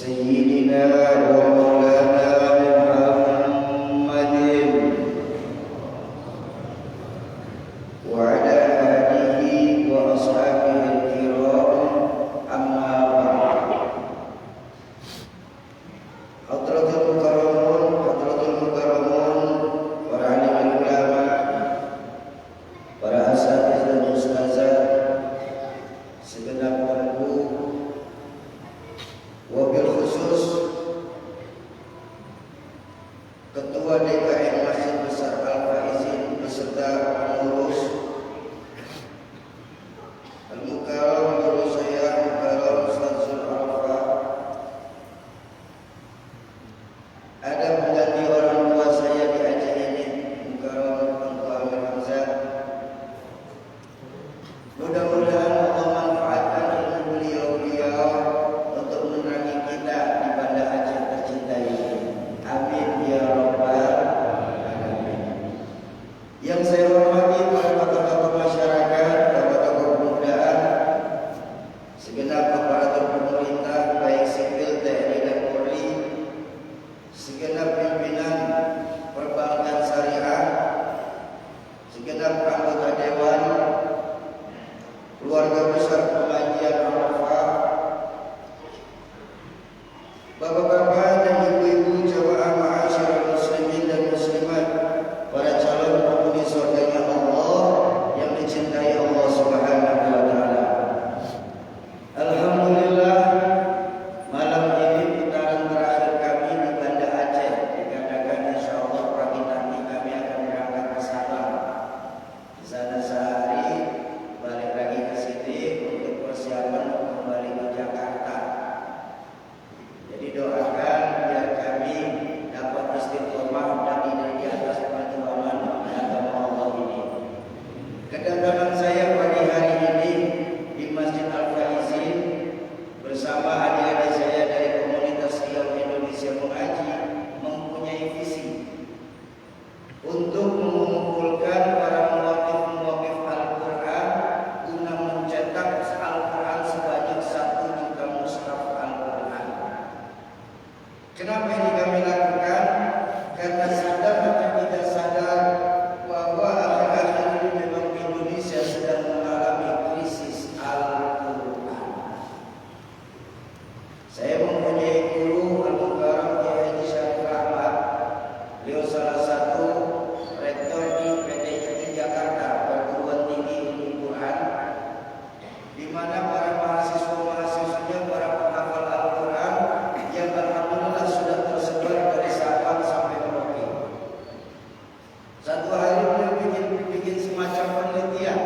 سيدنا ومولانا محمد وعلى آله وأصحابه الكرام أما بعد. Hadratul Mukarramun, para alim ulama, para asatidz dan ustazah, segenap penunggu, wabil khusus Ketua DKM Masjid Besar Al-Faizin beserta pengurus, Al-Mukarram guru saya Mukarram Ustadzul Arfa, ada pengganti orang tua saya di Aceh ini, Mukarram Tengku Amir Hamzah. Mudah-mudahan Allah manfaatkan ilmu beliau-beliau untuk menerangi kita di Banda Aceh tercinta ini. Amin ya rabbal alamin. Yang saya hormati para tokoh-tokoh masyarakat, tokoh-tokoh kebudayaan, segenap aparatur pemerintah baik sipil, TNI dan Polri, segenap pimpinan perbankan syariah, segenap anggota dewan, keluarga besar pengajian Arafah, bapak-bapak dan ibu-ibu jamaah ma'asyiral muslimin dan muslimat, para calon penghuni surganya Allah yang dicintai Allah Subhanahu wa taala. Alhamdulillah, malam ini putaran terakhir kami di Banda Aceh. Dikatakan insyaallah pagi nanti kami akan berangkat ke Sabang. Di sana sehari, balik lagi ke sini untuk persiapan kembali ke Jakarta. Jadi doakan biar kami dapat istiqomah dan di atas perjuangan agama Allah ini. Kedatangan saya pagi hari ini di Masjid Al-Faizin bersama adik-adik saya dari komunitas Riau Indonesia Mengaji mempunyai visi untuk mengumpulkan para muwaqif Al-Quran guna mencetak Al-Quran sebanyak 1 juta mushaf Al-Quran. Kenapa ini kami lakukan? Karena sadar atau tidak sadar bahwa akhir-akhir ini memang Indonesia sedang mengalami krisis Al-Quran. Saya mempunyai guru Al-Mukarram Kiai Haji Syarif Ahmad. Beliau salah satu rektor di PTII Jakarta, perguruan tinggi ilmu Quran, di mana para mahasiswa-mahasiswanya, para penghafal Al-Quran yang alhamdulillah sudah tersebar dari Sabang sampai Merauke. Satu hari beliau bikin semacam penelitian.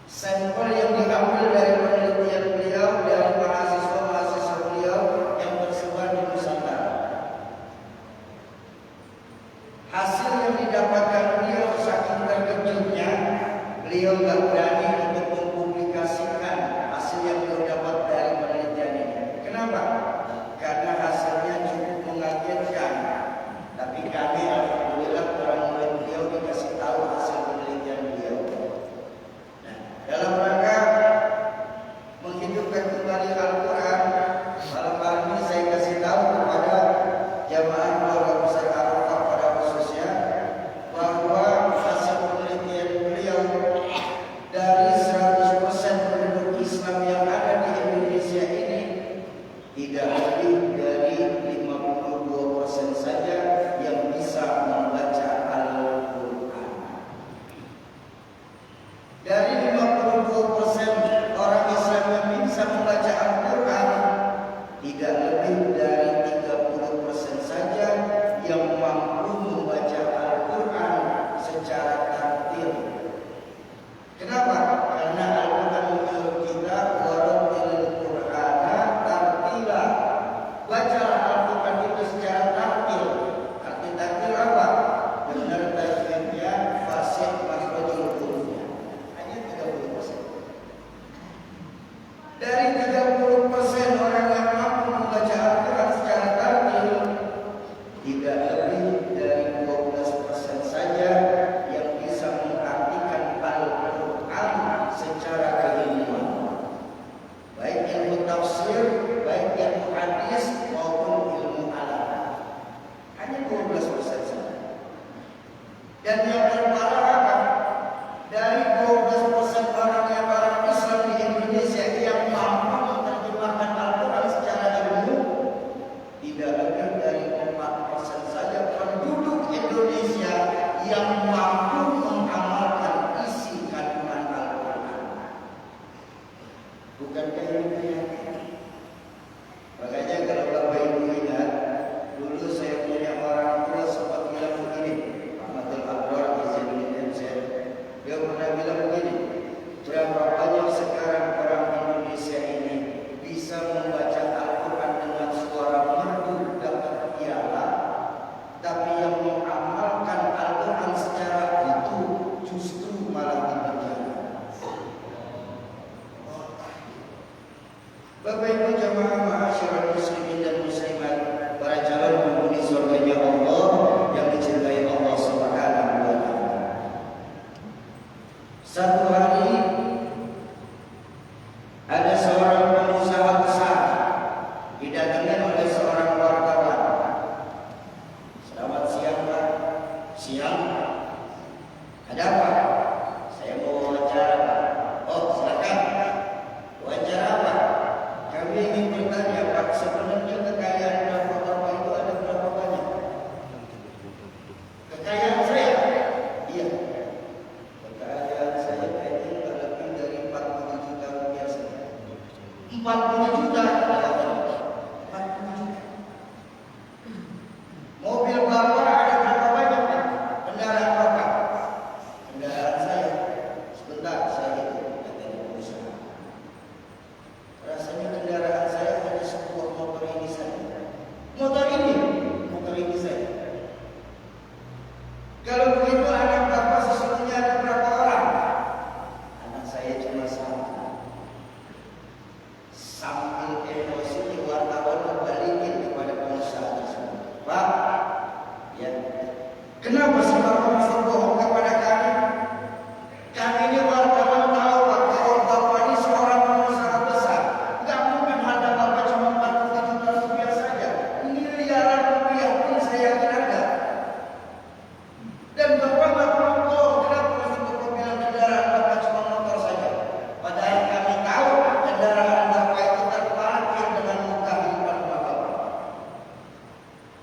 Sampel yang diambil dari penelitian beliau dari mahasiswa-mahasiswa beliau yang tersebar di Nusantara. Hasil yang didapatkan beliau saking terkejutnya, beliau tidak berani untuk mempublikasikan hasil yang beliau dapat dari penelitian ini. Kenapa? Karena hasilnya cukup mengagetkan. Tapi kami alhamdulillah orang murid beliau dikasih tahu hasil penelitian beliau. Nah, dalam rangka menghidupkan kembali Al-Quran, malam hari ini saya kasih tahu kepada jamaah keluarga besar Arafah pada khususnya bahwa hasil penelitian beliau dari 100% penduduk Islam yang ada di Indonesia ini tidak lebih dari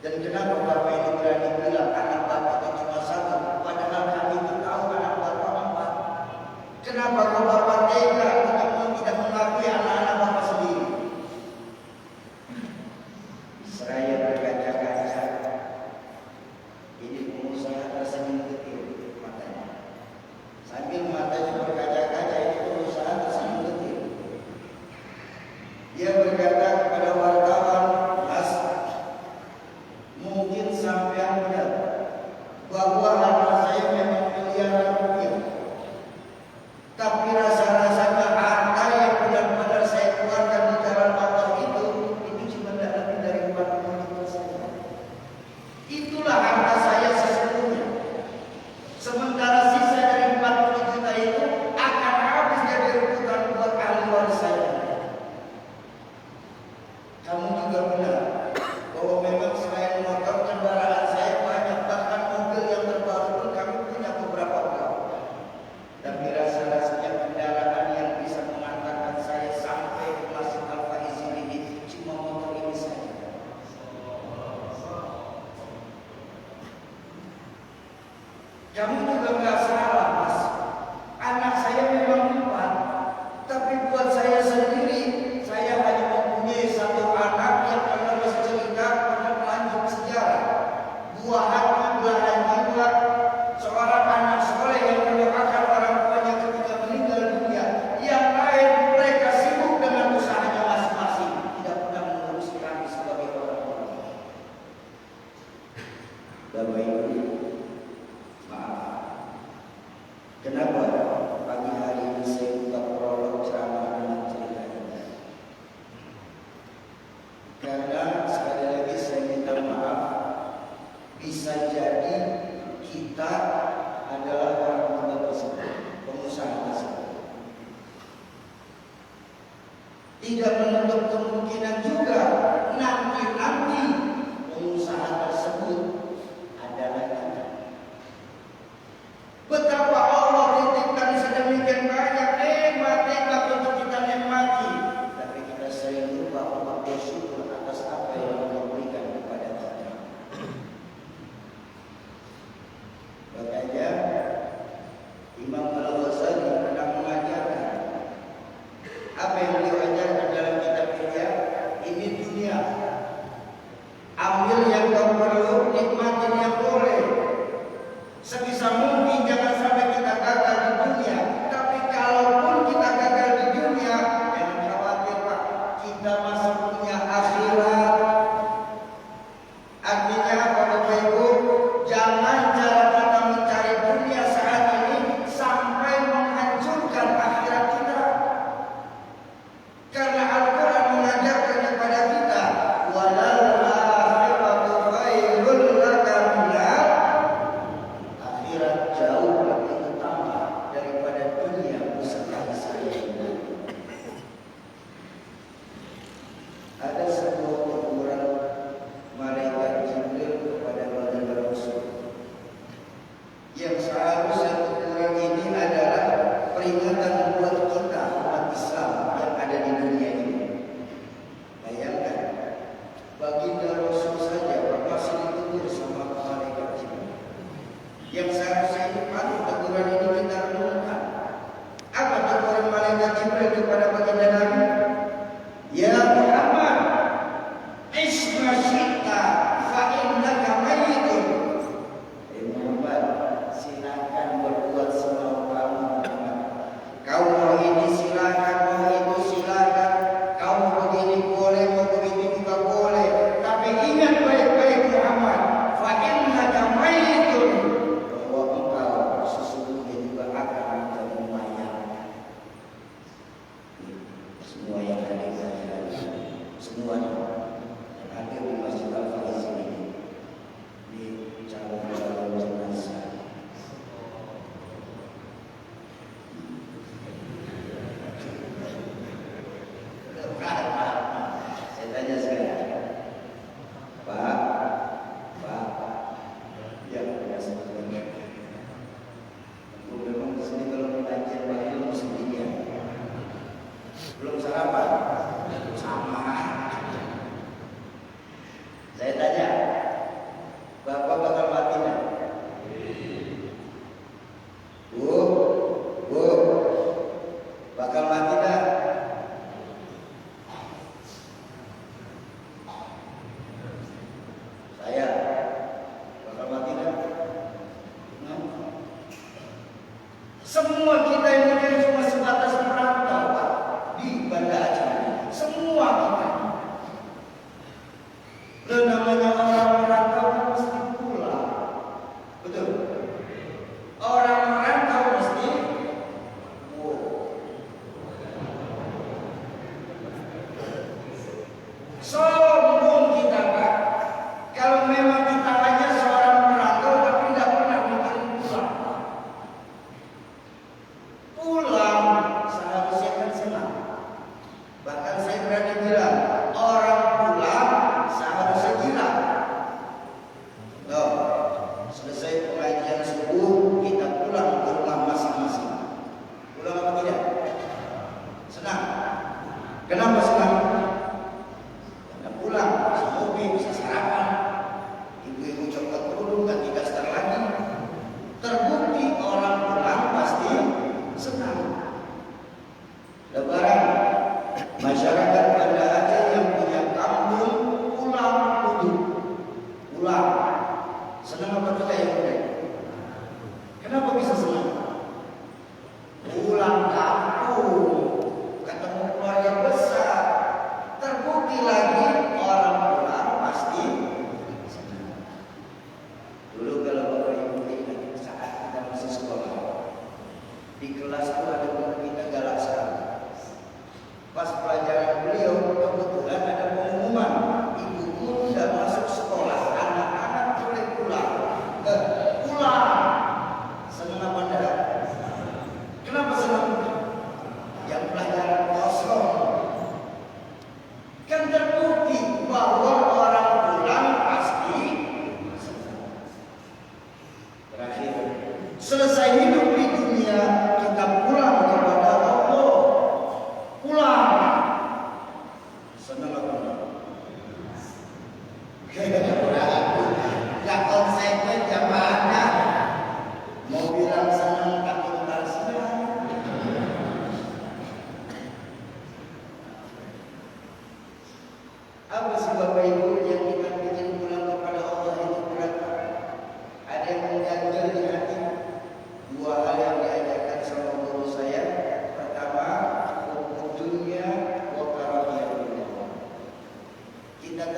Dan kenapa Bapak ini berani bilang anak Bapak itu cuma satu, padahal kami itu tahu anak Bapak 4. Kenapa kalau Bapak tega untuk tidak mengakui anak-anak Bapak sendiri? Seraya berkaca-kaca, ini pengusaha tersenyum kecil matanya. Sambil matanya berkaca-kaca, ini pengusaha tersenyum kecil. Dia berkata kepada wartawan, "Mas, mungkin sampean benar bahwa harta saya memang miliaran rupiah. Tapi rasa-rasanya harta yang benar-benar saya keluarkan di jalan motor itu cuma tidak lebih dari 40 juta saja. Itulah harta saya sesungguhnya. Sementara sisa dari 40 juta itu akan habis jadi rebutan buat ahli waris saya." Kamu juga benar bahwa memang selain motor kendaraan saya banyak, bahkan mobil yang terbaru pun kami punya beberapa buah. Tapi rasa-rasanya kendaraan yang bisa mengantarkan saya sampai ke Masjid Al-Faizin ini cuma motor ini saja. Kamu juga nggak salah, Mas. Anak saya memang 4, tapi buat saya sendiri, saya hanya mempunyai satu anak yang menerus cerita pada lanjut sejarah. Buah hati, belahan jiwa, seorang anak soleh yang mendoakan orang tuanya ketika meninggal dunia. Yang lain mereka sibuk dengan usahanya masing-masing, tidak pernah mengurusi kami sebagai orang tua. Bapak Ibu, maaf. Kenapa pagi hari ini saya buka prolog ceramah dengan cerita ini? Karena sekali lagi saya minta maaf, bisa jadi kita adalah orang tua tersebut, pengusaha tersebut. Tidak menutup kemungkinan juga nanti pengusaha tersebut adalah kita. Betapa Allah titipkan sedemikian banyak nikmat-nikmat untuk kita nikmati, tapi kita sering lupa untuk bersyukur atas apa yang Allah berikan kepada kita. Makanya Imam Al-Ghazali pernah mengajarkan, apa yang beliau ajarkan dalam kitabnya, ini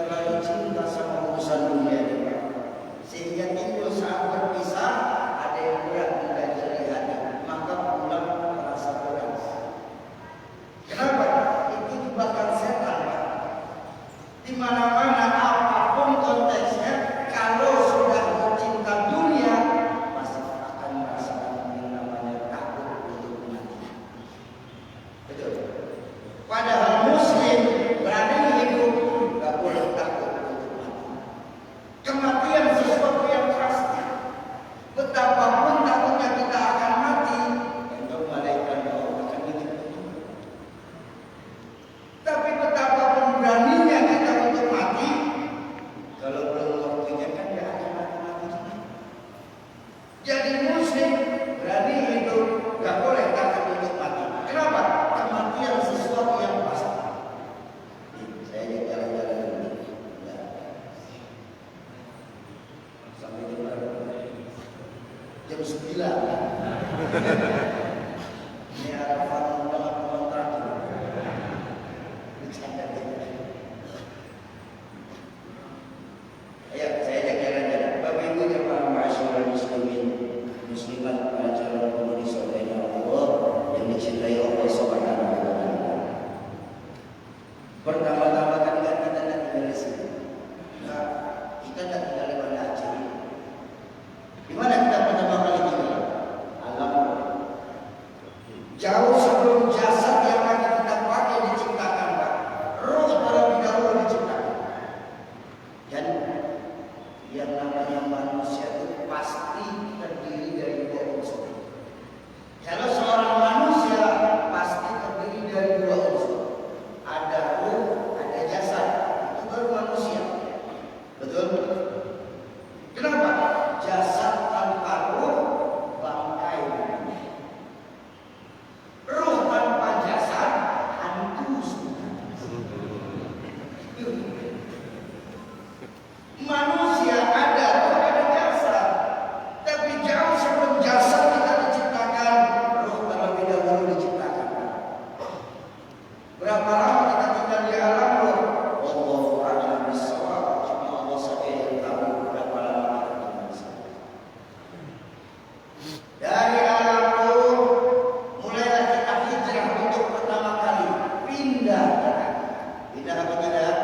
terlalu cinta sama urusan dunia ini, Pak. Sehingga timbul saat berpisah ada yang berat dari hati, maka pulang merasa berat. Kenapa? Itu jebakan setan, Pak. Di mana-mana apapun konteksnya, kalau sudah mencinta dunia, pasti akan merasakan yang namanya takut untuk mati. Betul. Padahal Muslim berani hidup, gak boleh takut untuk mati. Kematian sesuatu yang pasti. Betapapun takutnya kita akan mati, untuk malaikat Allah akan hidup. Tapi betapapun beraninya kita untuk mati, kalau belum waktunya kan gak akan mati-mati. Jadi Muslim berani hidup, gak boleh takut untuk mati. Kenapa? Kematian sesuatu yang pasti. Saya jalan-jalan dulu. Ya. Sampai jam 9. Ini Arafat banget kontrak. Bercanda dia. Ayo, saya ajak jalan-jalan. Bapak Ibu jemaah masyarakat muslimin, muslimat, para calon penghuni surga Allah yang dicintai Allah Subhanahu wa taala. Pertama-tama kan kita tidak tinggal di sini. Nah, kita tidak tinggal di Banda Aceh. Di mana kita pertama kali tinggal? Alam. Jauh sebelum jasad yang akan kita pakai diciptakan, Pak. Roh terlebih dahulu diciptakan. Dan yang namanya manusia itu pasti terdiri dari dua unsur. Kalau seorang manusia pasti terdiri dari dua unsur. Ada ruh, ada jasad. Itu baru manusia. Betul? Kenapa? Jasad tanpa ruh bangkai. Ruh tanpa jasad hantu semua. Manusia ada ruh, ada jasad. Tapi jauh sebelum jasad kita diciptakan, ruh terlebih dahulu diciptakan. Berapa lama kita tinggal di alam ruh? Wallahu a'lam bishawab. Cuma Allah saja yang tahu berapa lama kita tinggal di sana. Dari alam ruh mulailah kita hijrah untuk pertama kali pindah. Pindah apa tidak?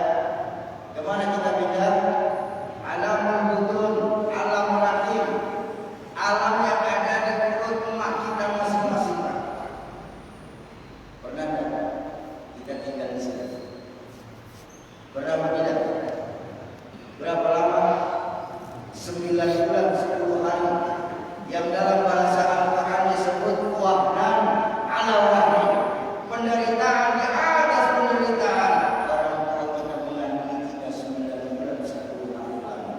Kemana kita pindah? Alamul butun, alam rahim, alam yang ada di perut emak kita masing-masing. Pernah tidak kita tinggal di sana? Pernah tidak? Berapa lama? 9 bulan 10 hari yang dalam bahasa Al-Quran disebut wahnan ala wahnin, penderitaan di atas penderitaan. Orang tua kita mengandung kita 9 bulan 10 hari lama.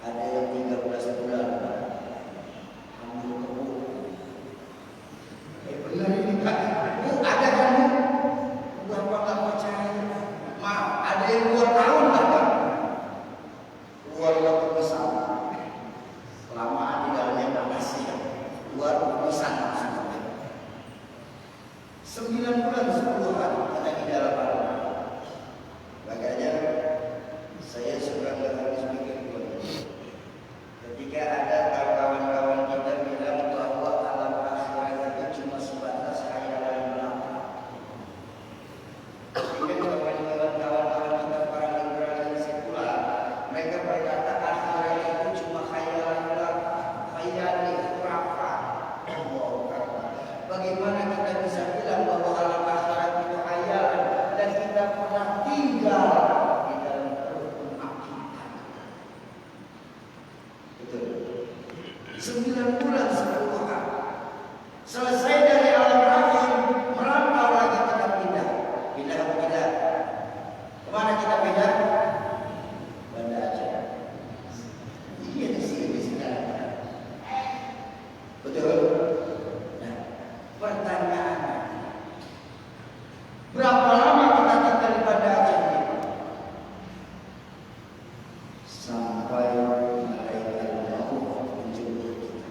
Ada yang 13 bulan ambil kebun. Benar ini Kak? Bu, ada kan Bu? Bapak gak percaya. Maaf, ada yang 2 tahun bahkan. Keluar waktu besar. Kelamaan di dalamnya panas ya. Keluar urusan maksudnya. 9 bulan 10 hari kita di dalam alam. Makanya saya suka nggak habis pikir ketika ada kawan-kawan kita bilang bahwa alam akhirat itu cuma sebatas khayalan belaka. Ketika kawan-kawan kita para liberal dan sekular, mereka berkata akhirat itu cuma khayalan belaka, khayali, khurafat. Bagaimana kita bisa bilang bahwa alam akhirat itu khayalan dan kita pernah tinggal di dalam perut emak kita? Betul. 9 bulan 10 hari. Selesai dari alam rahim, merantau lagi kita pindah. Pindah apa tidak? Kemana kita pindah? Banda Aceh. Iya di sini sekarang. Betul. Nah, pertanyaannya, berapa lama kita tinggal di Banda Aceh ini? Sampai malaikat maut menjemput kita.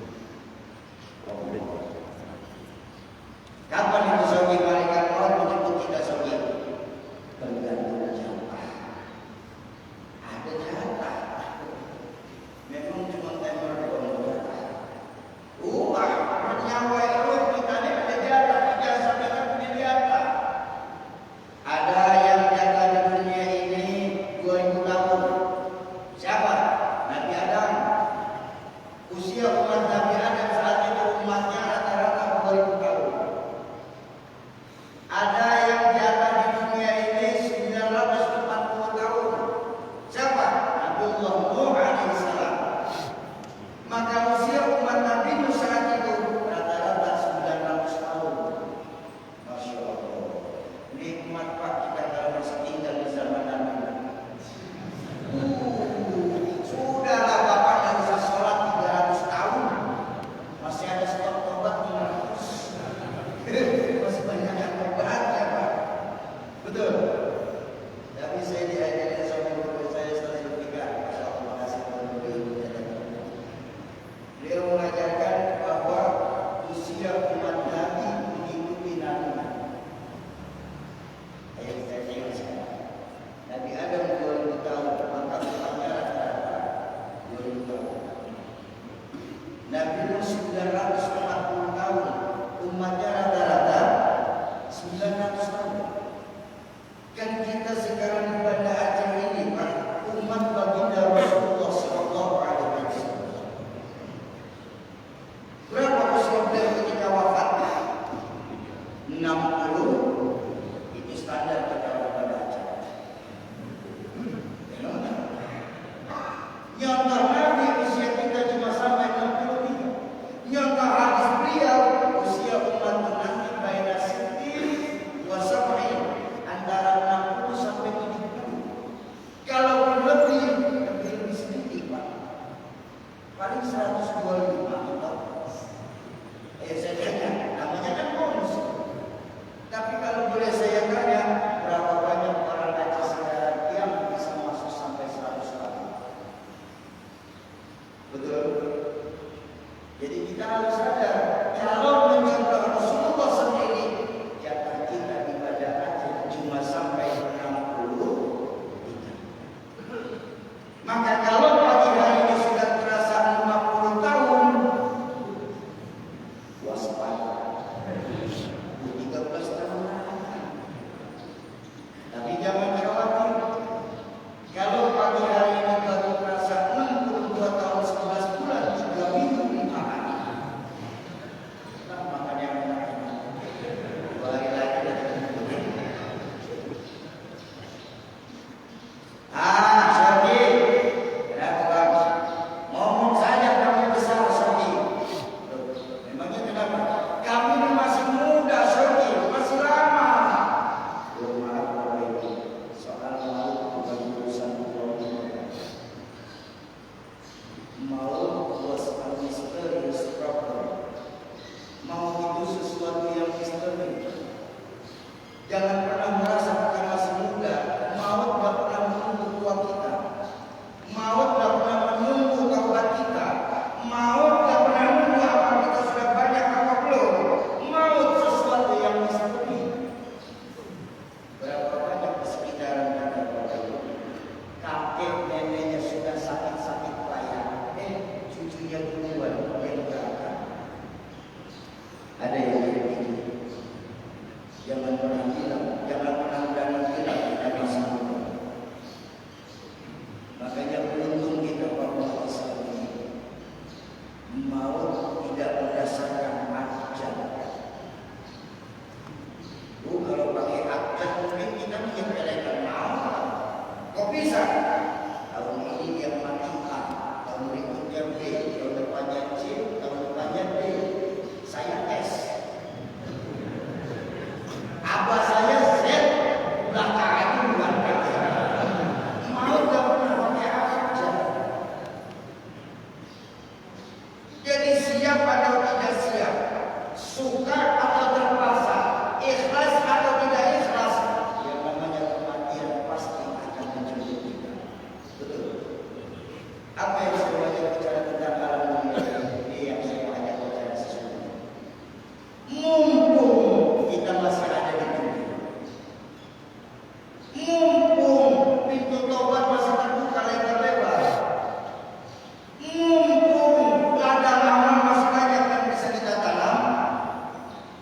Nyontoh Nabi usia kita cuma sampai 63. Nyontoh hadis beliau usia umat nanti baina sittin wa sab'in, antara 60 sampai 70. Kalau lebih sedikit Pak, paling 125 atau saya tanya, namanya kan bonus. Tapi kalau boleh saya tanya, berapa banyak orang Aceh sekarang yang bisa masuk sampai 100 tahun? Betul? Jadi kita harus sadar, kalau mencontoh Rasulullah sendiri, jatah kita ibadah Aceh cuma sampai 63. Maka kalau pagi hari ini sudah terasa 50 tahun, waspada. 13 tahun lagi. Tapi jangan khawatir. Kalau pagi hari ini baru terasa 62 tahun 11 bulan 3 minggu 5 hari. Kita makan yang enak-enak. 2 hari lagi dan Syarif, kenapa? Ngomong saja kamu besar, Syarif. Memangnya kenapa? Kamu ini masih muda, Syarif, masih lama. Maaf, Bapak Ibu, soal mau bukan urusan mau was a mysterious problem. Mau itu sesuatu yang misteri. Jangan pernah merasa kita masih muda. Maut tidak pernah menunggu tua kita. Maut tidak pernah menunggu taubat kita. Maut tidak pernah menunggu apa kita sudah banyak apa belum. Maut sesuatu yang misteri. Berapa banyak di sekitaran kita, Bapak Ibu, kakek neneknya sudah sakit-sakit payah, cucunya duluan yang berangkat. Ada yang begini. Jangan pernah bilang, jangan pernah berani bilang kita masih muda. Makanya beruntung kita bahwa Islam ini maut tidak berdasarkan ajal. Kalau pakai ajal mungkin kita menyepelekan maut. Kok bisa? Tahun ini dia mati A, tahun berikutnya B, tahun depannya C, tahun depannya D. Saya S. Abah saya Z, belakang itu bukan B. Mau gak pernah pakai ajal. Jadi siap atau tidak siap, suka atau terpaksa, ikhlas atau tidak ikhlas, yang namanya kematian pasti akan menjemput kita. Betul. Apa yang saya banyak bicara tentang alam dunia ini yang saya banyak bicara sesungguhnya. Mumpung kita masih ada di dunia, mumpung pintu tobat masih terbuka lebar-lebar, mumpung ladang amal masih banyak yang bisa kita tanam,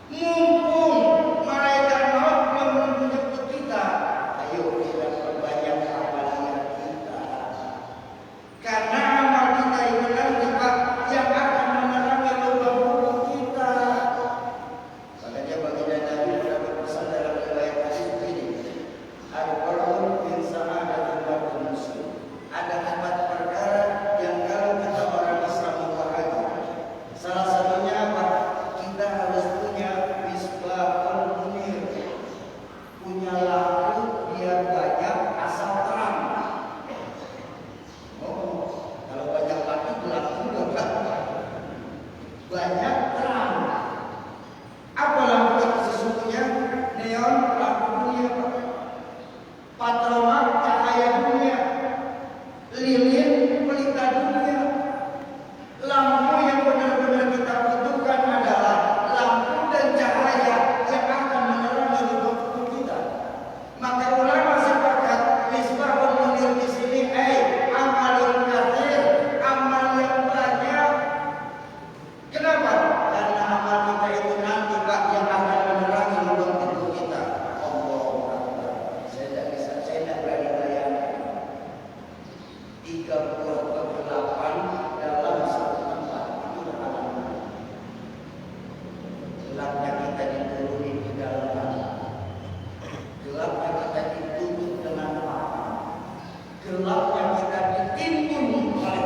mumpung malaikat maut belum menjemput kita, ayo kita perbanyak amalan kita. Karena amal kita itu nanti Pak yang akan menerangi lubang-lubang kita. Makanya baginda Nabi pernah berpesan dalam riwayat hadis ini, al-qarun bin sa'adatul mar'ul muslim. Ada 4 perkara yang kalau kita orang Islam membahagia. Salah satunya apa? Kita harus punya misbahul munir, punya lampu biar banyak asal terang. Oh, kalau banyak lampu gelap juga kan? Banyak terang. Apa lampu itu sesungguhnya? Neon, lampu dunia, Pak. Patromak, cahaya dunia. Lilin, pelita dunia. Lampu yang benar-benar kita butuhkan adalah lampu dan cahaya yang akan menerangi hidup kita. Maka ulama sepakat misbahul munir di sini amalul katsir, amal yang banyak. Kenapa? Karena amal kita itu nanti Pak yang akan menerangi hidup kita. Allahu Akbar. Saya tidak berani bayangkan 3 buah kegelapan dalam satu tempat itu alam. Gelapnya kita diturunin di dalam tanah. Gelapnya kita ditutup dengan apa? Gelapnya kita ditimbun oleh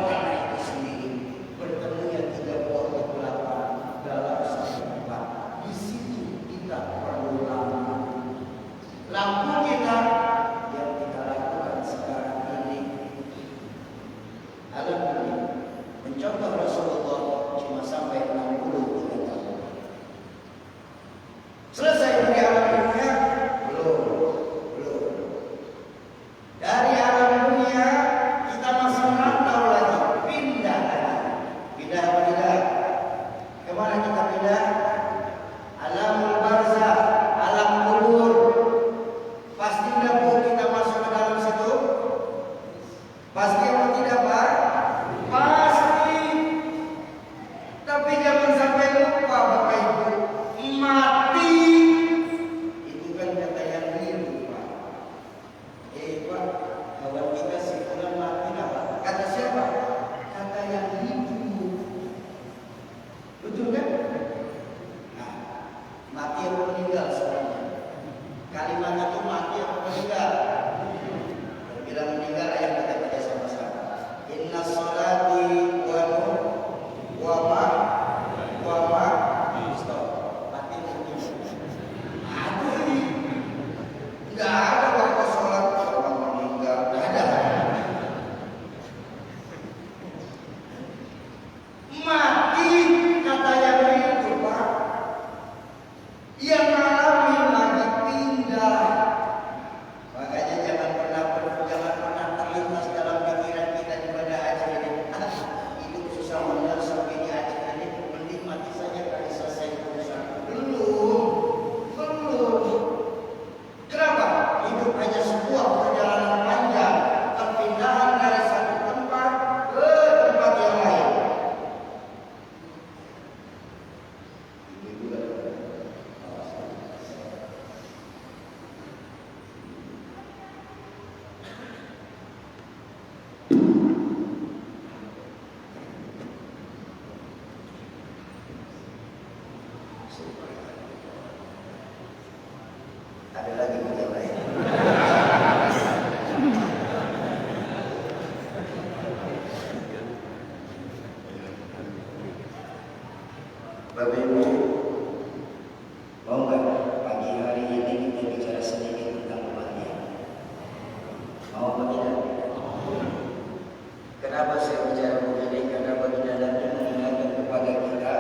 Kenapa saya bicara begini? Karena baginda Nabi mengingatkan kepada kita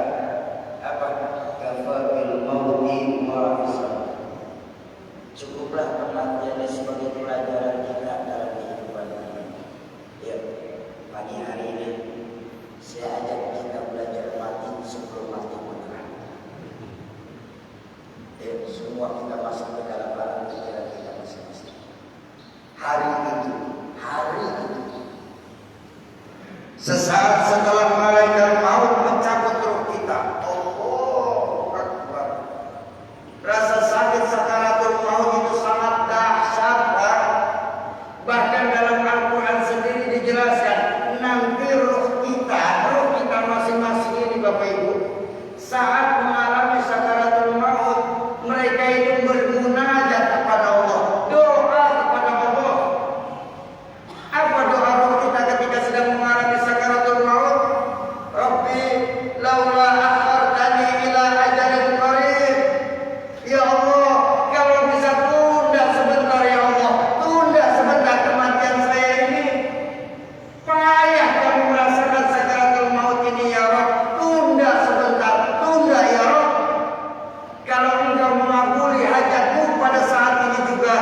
apa? Kafabil mauti ma'isam. Cukuplah kematian sebagai pelajaran kita dalam kehidupan ini. Ya, pagi hari ini saya ajak kita belajar mati sebelum mati beneran. Ya, semua kita masuk ke dalam alam pikiran kita masing-masing. Hari itu. Sesaat setelah malaikat maut mencabut roh kita, Allahu Akbar. Rasa sakit sakaratul maut itu sangat dahsyat, Pak. Bahkan dalam Al-Quran sendiri dijelaskan, nanti roh kita masing-masing ini Bapak Ibu, saat mengalami sakaratul maut, mereka itu bermunajat kepada Allah, doa kepada Allah. Apa doa roh kita ketika sedang mengalami sakaratul maut? Rabbi laula akhartani ila ajalin qarib. Ya Allah, kalau bisa tunda sebentar ya Allah, tunda sebentar kematian saya ini. Payah kami merasakan sakaratul maut ini ya Rabb. Tunda sebentar, tunda ya Rabb. Kalau Engkau mengabuli hajatku pada saat ini juga,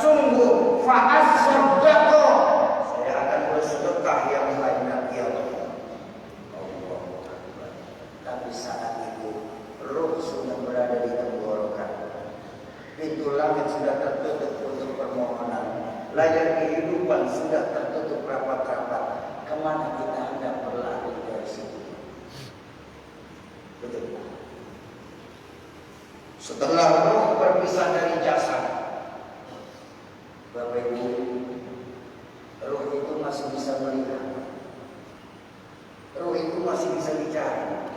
sungguh fa'as-saddaqo, saya akan bersedekah yang banyak ya Allah. Tapi saat itu roh sudah berada di tenggorokan. Pintu langit sudah tertutup untuk permohonan. Layar kehidupan sudah tertutup rapat-rapat. Kemana kita hendak berlari dari situ? Betul. Setelah roh berpisah dari jasad, Bapak Ibu, roh itu masih bisa melihat. Roh itu masih bisa bicara.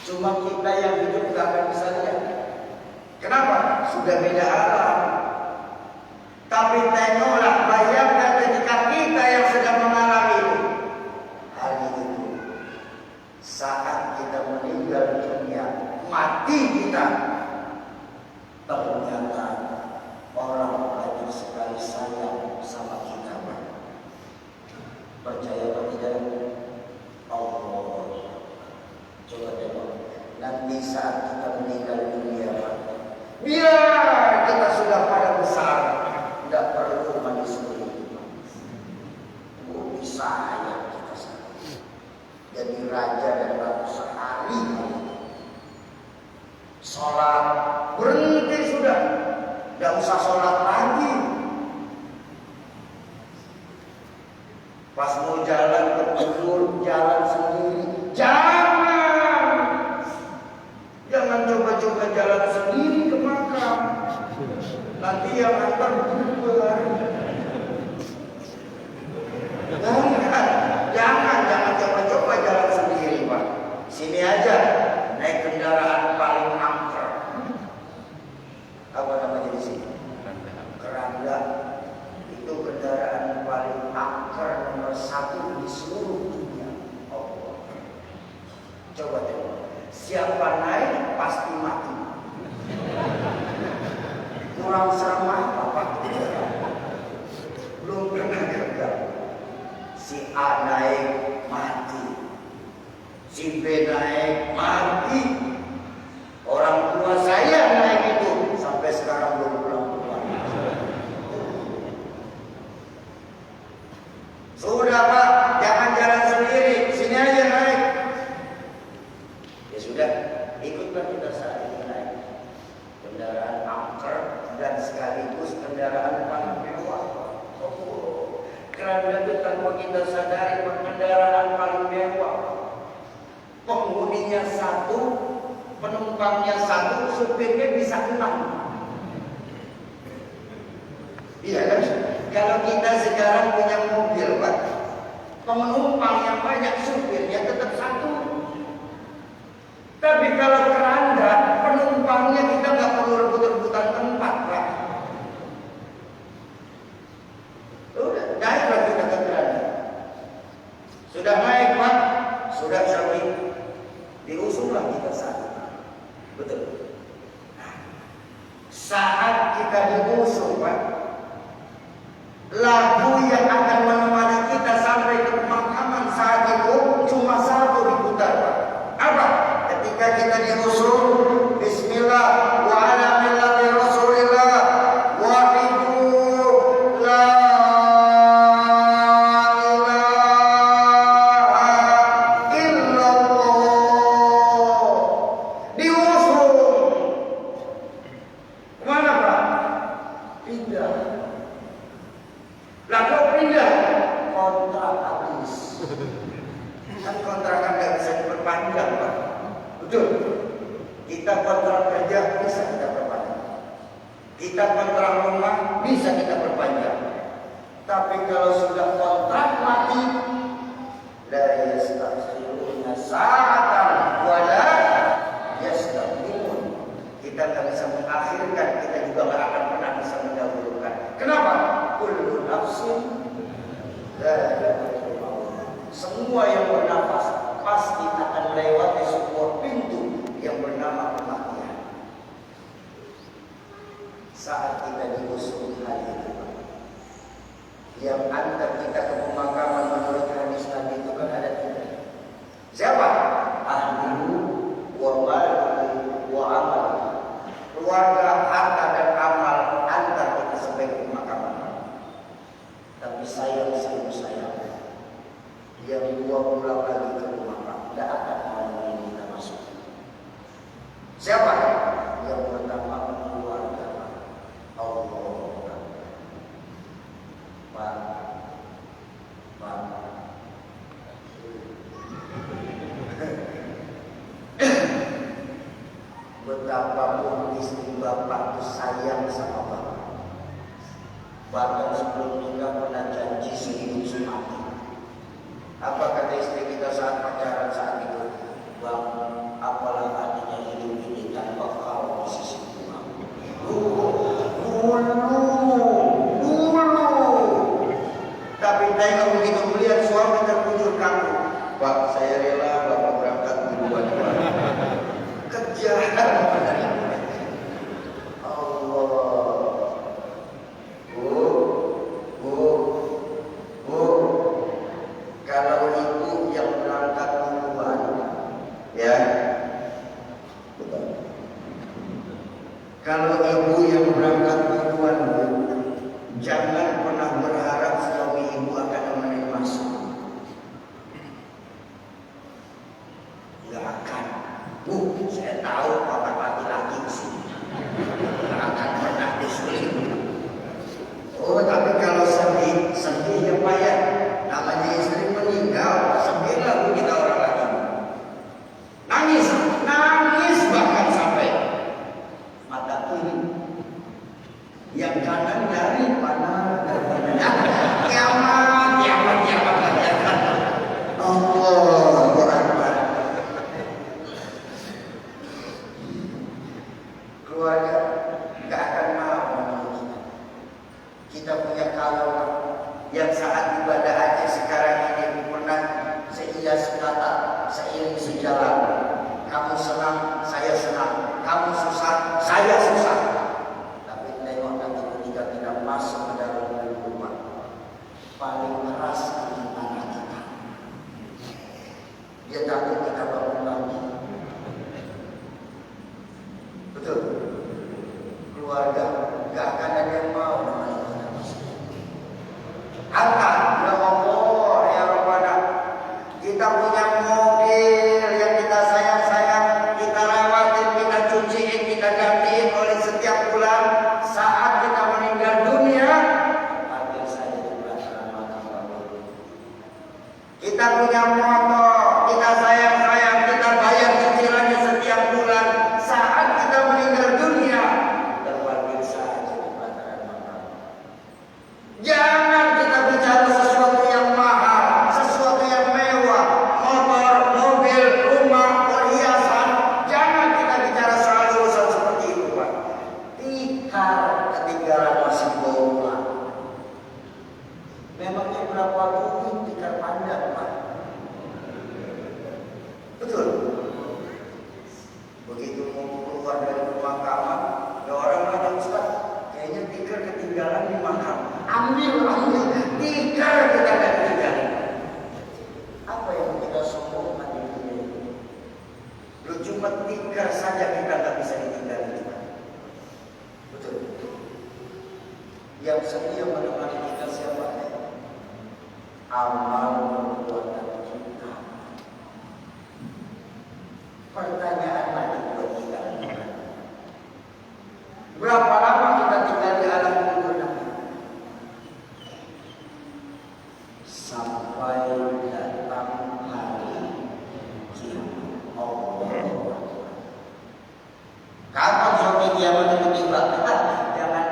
Cuma kita yang hidup tidak akan bisa lihat. Kenapa? Sudah beda alam. Tapi tengoklah, bayangkan ketika kita yang sedang mengalami itu. Hari itu, saat kita meninggal dunia, mati kita, ternyata orang banyak sekali sayang sama kita, Pak. Percaya atau tidak? Allah. Coba tengok. Nanti saat kita meninggal dunia, Pak, biar kita sudah pada besar, tidak perlu mandi sendiri. Bumi sayang kita sayang. Jadi raja dan ratu sehari sholat berhenti sudah, tidak usah sholat lagi. Pas mau jalan ke kubur, jalan sendiri. Jangan coba-coba jalan sendiri ke makam. Nanti yang antar bubar. Jangan coba-coba jalan sendiri, Pak. Sini aja, naik kendaraan paling angker. Apa namanya di sini? Keranda. Itu kendaraan paling angker nomor 1 di seluruh dunia. Oh. Coba tengok. Siapa naik pasti mati. Kurang serem apa Pak? Belum pernah gagal. Si A naik mati, si B naik mati. Orang tua saya naik itu sampai sekarang belum pulang. Sudah Pak, jangan jalan sendiri, sini aja naik. Ya sudah, ikutlah kita saat ini naik kendaraan angker dan sekaligus kendaraan paling mewah. Kerana itu tanpa kita sadari kendaraan paling mewah. Penghuninya 1, penumpangnya 1, supirnya bisa 6. Iya kan? Kalau kita sekarang punya mobil, Pak, penumpang yang banyak, supirnya tetap 1. Tapi kalau keranda, penumpangnya kita nggak perlu rebut-rebutan tempat, Pak. Udah, naiklah kita ke keranda. Sudah naik, Pak. Sudah sampai diusunglah kita saat itu. Betul. Saat kita diusung, Pak, lagu yang akan Ikat kontrak rumah bisa kita perpanjang. Tapi kalau sudah kontrak mati, la yastakhiruna sa'atan wa la yastaqdimun. Kita nggak bisa mengakhirkan, kita juga nggak akan pernah bisa mendahulukan. Kenapa? Kullu nafsin dha'iqatul maut. Semua yang bernafas pasti akan melewati sebuah pintu yang bernama kematian. Saat kita diusung hari itu, yang antar kita ke pemakaman menurut hadis Nabi itu kan ada tiga. Siapa? Ahlimu wa maluhu wa amal. Keluarga, harta dan amal antar kita sampai ke pemakaman. Tapi sayang, yang dua pulang lagi ke pemakaman tidak akan mau kita masuk. Siapa? Yang pertama keluarga. Allah. Betapapun istri bapak itu sayang sama bapak, bahkan sebelum nikah pernah janji sehidup semati. Apa kata istri kita saat pacaran saat itu? Bang, apalah artinya hidup ini tanpa kau di sisi Tuhan. Tapi tengok begitu melihat suami terkujur kaku. Pak, saya rela bapak berangkat duluan. Kejar. Allah. Bu. Kalau ibu yang berangkat duluan, ya. Kalau ibu yang berangkat duluan, jangan pernah berharap suami ibu akan menerima suami. Gak akan. Saya tahu bapak laki-laki sih. Gak akan pernah disulit. Oh, tapi kalau sedih ya Pak ya. Namanya istri meninggal, sedihlah kita orang laki. Nangis bahkan sampai mata kiri. Yang kanan dari mana? Kiamat. Allahu Akbar. Keluarga nggak akan mau menolong kita. Kita punya kawan yang saat ibadah haji sekarang ini pernah seias kata, seiring sejalan. Kamu senang, saya senang. Kamu susah, saya susah. Masuk ke dalam rumah paling keras di tanah kita. Dia takut kita bangun lagi. Betul. Keluarga gak akan ada yang mau namanya kita masuk. Harta, ya Allah, ya Rabbana. Kita punya mobil yang kita sayang-sayang, kita lewatin, kita cuciin, kita gantiin oleh setiap bulan. Saat kita meninggal dunia, ambil saja di belakang makam bapak. Kita punya motor, kita sayang-sayang, kita bayar cicilannya setiap bulan. Saat kita meninggal dunia, terparkir saja di belakang makam. Jangan kita bicara sesuatu yang mahal, sesuatu yang mewah, motor, mobil, rumah, perhiasan. Jangan kita bicara soal urusan seperti itu, Pak. Ketinggalan masih bola. Memangnya berapa duit tikar pandang, Pak? Betul. Begitu mau keluar dari pemakaman, ada orang nanya, Ustaz, kayaknya tikar ketinggalan di makam. Ambil, tikar kita nggak ketinggalan. Apa yang kita sombongkan di dunia ini? Lu cuma tikar saja kita nggak bisa ditinggalin. Betul. Yang setia menemani kita siapa? Amal perbuatan kita. Pertanyaan lagi buat kita. Berapa lama kita tinggal di alam kubur nanti? Sampai datang hari kiamat. Allah. Kapan sampai kiamat itu tiba? Jangan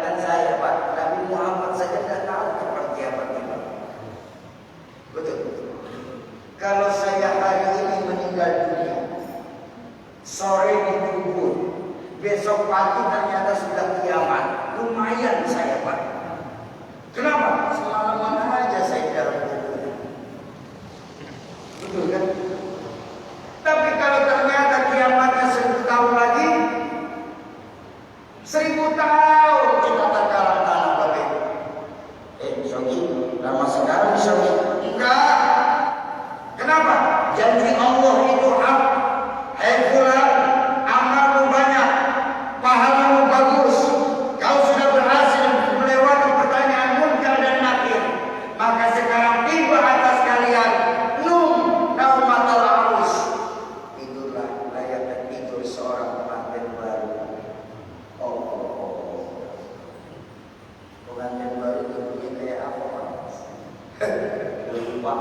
lupa.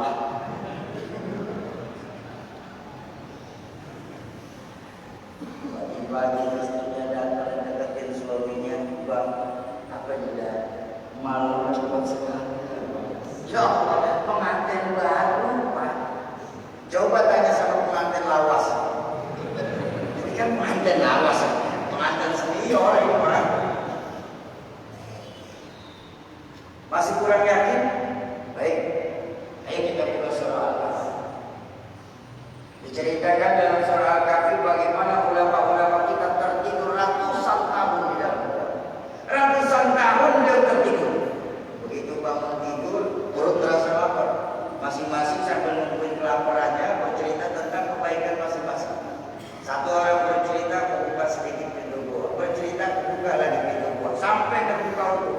Pagi-pagi istrinya datang deketin suaminya, bang, apa tidak malu cepat sekali? Ya, pengantin baru pak. Coba tanya sama pengantin lawas. Ini kan pengantin lawas, pengantin senior ini pak. Masih kurang yakin? Baik, ayo kita buka surah Al-Kahfi. Diceritakan dalam surah Al-Kahfi bagaimana ulama-ulama kita tertidur ratusan tahun di dalam Quran. Ratusan tahun dia tertidur. Begitu bangun tidur, perut terasa lapar. Masing-masing sambil nungguin kelaparannya bercerita tentang kebaikan masing-masing. Satu orang bercerita kebuka sedikit pintu gua, bercerita kebuka lagi pintu gua, sampai terbuka utuh.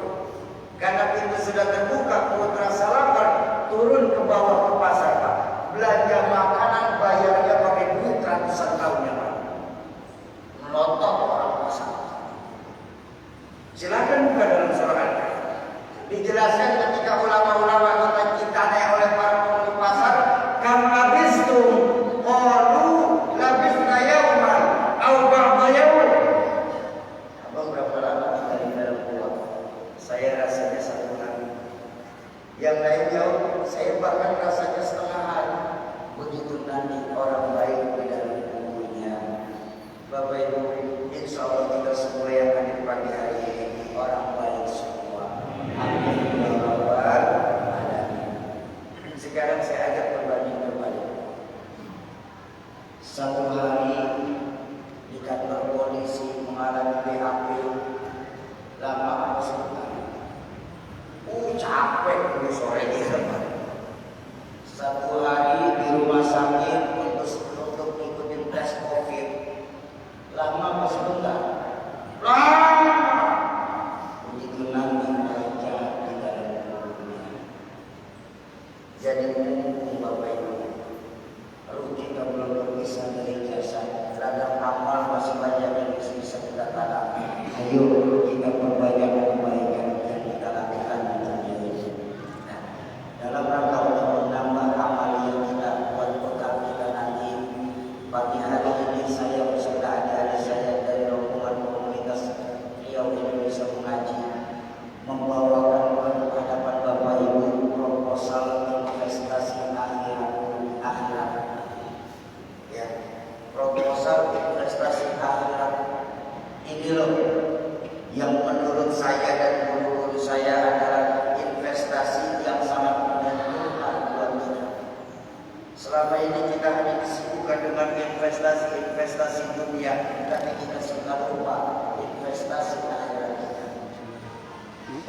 Karena pintu sudah terbuka, perut terasa lapar, turun ke bawah ke pasar pak. Belanja makanan, bayarnya pakai duit ratusan tahun yang lalu. Melotot orang pasar. Silakan buka dalam surah Al-Kahfi. Dijelaskan ketika ulama-ulama kita oleh para penghuni pasar, kam labistum qalu labisna yauman aw ba'da yaum. Abang berapa lama tinggal di dalam gua? Saya rasanya 1 hari. Yang lainnya saya bahkan rasanya setengah hari. Begitu nanti orang baik di dalam kubunya. Bapak Ibu, insya Allah kita semua yang hadir pagi hari ini orang baik semua. Amin ya rabbal alamin. Sekarang saya ajak berbanding kembali. Satu hari di kantor polisi mengalami BAP lama atau sebentar. Capek dulu sore di tempat. Satu hari di rumah sakit untuk ikutin tes COVID. Lama apa sebentar? Lama. Begitu nanti baca di dalam bukunya. Jadi mumpung Bapak Ibu, kalau kita belum berpisah dari jasa, ladang amal masih banyak yang bisa kita tanam. Ayo kita perbanyak kebaikan yang kita lakukan di dunia ini. Nah, dalam rangka untuk menambah amal yang kita buat bekal kita nanti, pagi hari ini saya beserta adik-adik saya dari rombongan komunitas Riau Indonesia Mengaji membawakan ke hadapan Bapak Ibu proposal investasi akhirat. Ya, proposal investasi akhirat ini loh yang menurut saya dan guru-guru saya adalah investasi yang sangat menguntungkan buat kita. Selama ini kita hanya disibukkan dengan investasi dunia, tapi kita suka lupa investasi akhirat kita.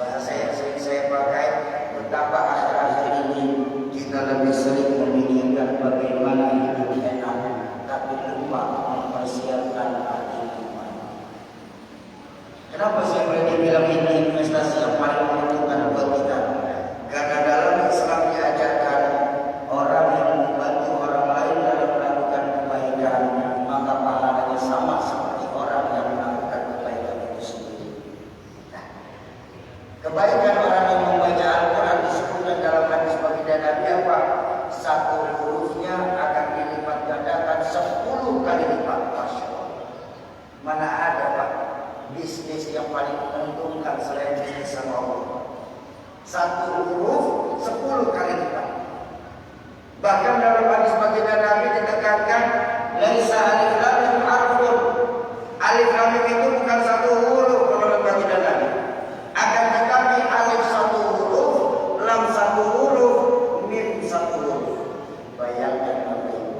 Bahasa yang sering saya pakai, betapa akhir-akhir ini kita lebih sering memikirkan bagaimana hidup enak, tapi lupa mempersiapkan hati kita. Kenapa saya berani bilang ini investasi yang paling menguntungkan buat kita? Karena dalam Islam diajarkan orang yang membantu orang lain dalam melakukan kebaikan, maka pahalanya sama seperti orang yang melakukan kebaikan itu sendiri. Nah, kebaikan orang yang membaca Al-Quran disebutkan dalam hadis baginda Nabi apa? Satu hurufnya akan dilipat gandakan 10 kali lipat. Masya Allah. Mana ada Pak bisnis yang paling menguntungkan selain bisnis sama Allah? Satu huruf 10 kali lipat. Bahkan dalam hadis baginda Nabi ditekankan, laisa alif lam mim harfun. Alif lam mim itu bukan satu huruf menurut baginda Nabi. Akan tetapi alif satu huruf, lam satu huruf, mim satu huruf. Bayangkan Bapak Ibu,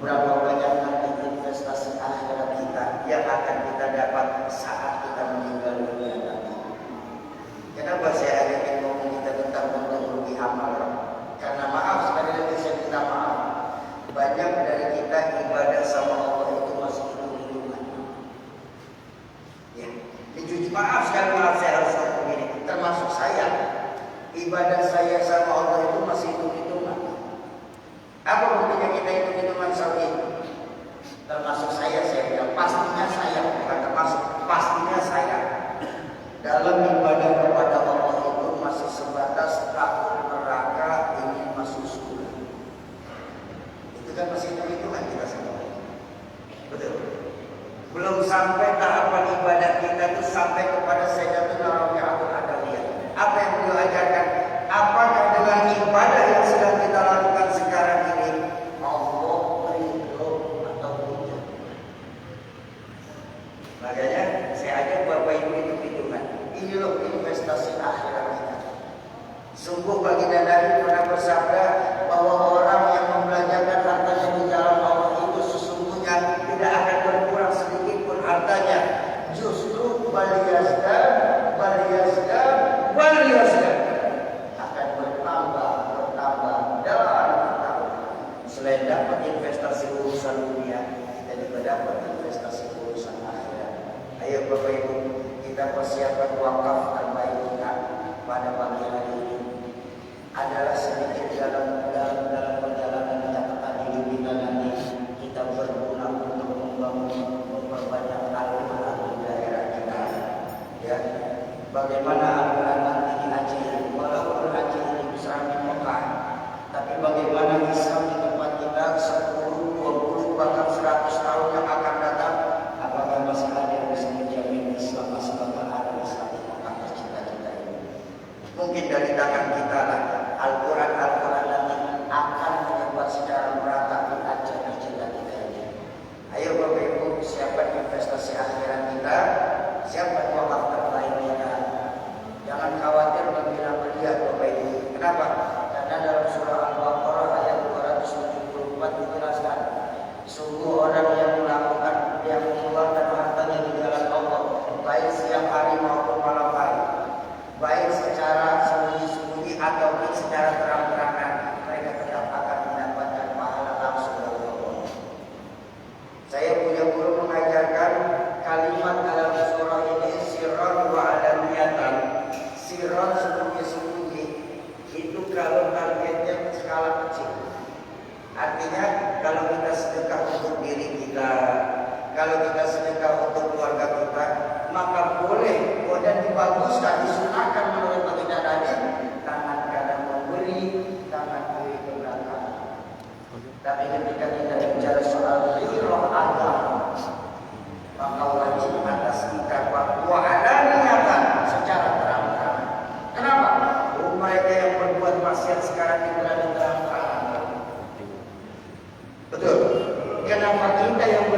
berapa banyak nanti investasi akhirat kita yang akan kita dapat saat kita meninggal dunia nanti. Kenapa saya ajakin ngomong kita tentang untung rugi amal? Karena maaf, sekali lagi saya minta maaf, banyak dari kita ibadah sama Allah itu masih hitung-hitungan. Ya, dicuci maaf sekali, maaf saya harus ngomong begini, termasuk saya. Ibadah saya sama Allah itu masih hitung-hitungan. Apa buktinya kita hitung-hitungan saat ini? Termasuk saya bilang, pastinya saya, bukan termasuk, pastinya saya. Dalam ibadah kepada Allah itu masih sebatas takut neraka, sampai tahapan ibadah kita itu sampai kepada Sayyidatuna Rabi'atul Adawiyah. Apa yang beliau ajarkan? Apakah dengan ibadah yang sedang kita lakukan sekarang ini Allah ridho atau tidak? Makanya saya ajak Bapak Ibu itu hitungan. Ini loh investasi akhirat kita. Sungguh baginda Nabi pernah bersabda bahwa orang yang membelanjakan hartanya di jalan Allah itu sesungguhnya tidak akan berkurang sedikit pun hartanya. Justru baliyasdan akan bertambah dan bertambah. Selain dapat investasi urusan dunia, kita juga dapat investasi urusan akhirat. Ayo Bapak Ibu, kita persiapkan wakaf terbaik kita pada pagi hari ini. Adalah sedikit dalam perjalanan catatan hidup kita nanti, kita berguna untuk memperbanyak Al-Quran di daerah kita. Ya, bagaimana Al-Quran nanti di Aceh ini? Walaupun Aceh ini besar di Mekah, tapi bagaimana Islam di tempat kita 10, 20, bahkan 100 tahun yang akan datang? Apakah masih ada yang bisa menjamin Islam masih bakal ada Islam di Mekah tercinta-cinta ini? Mungkin dari tangan kita lah Al-Quran nanti akan menyebar secara merata di Aceh tercinta kita ini. Ayo Bapak Ibu, siapkan investasi akhirat kita, siapkan wakaf terbaik kita. Jangan khawatir membina melihat Bapak Ibu. Kenapa? Karena dalam surah Al-Baqarah ayat 274 dijelaskan, sungguh orang yang melakukan, yang mengeluarkan hartanya di jalan Allah, baik siang hari maupun malam hari, baik secara sembunyi-sembunyi ataupun secara terang-terangan, mereka tetap akan mendapatkan pahala langsung dari Allah. Saya punya guru mengajarkan kalimat dalam surah ini, sirron wa alaniyatan. Sirron sembunyi-sembunyi, itu kalau targetnya skala kecil. Artinya kalau kita sedekah untuk diri kita, kalau kita sedekah untuk keluarga kita, maka boleh dan dibaguskan, disunahkan menurut baginda Nabi, tangan kanan memberi, tangan kiri ke belakang. Tapi ketika kita bicara soal ridho agama, maka wajib atas kita wa alaniyatan, secara terang-terangan. Kenapa? Mereka yang berbuat maksiat sekarang ini berada terang-terangan. Betul. Kenapa kita yang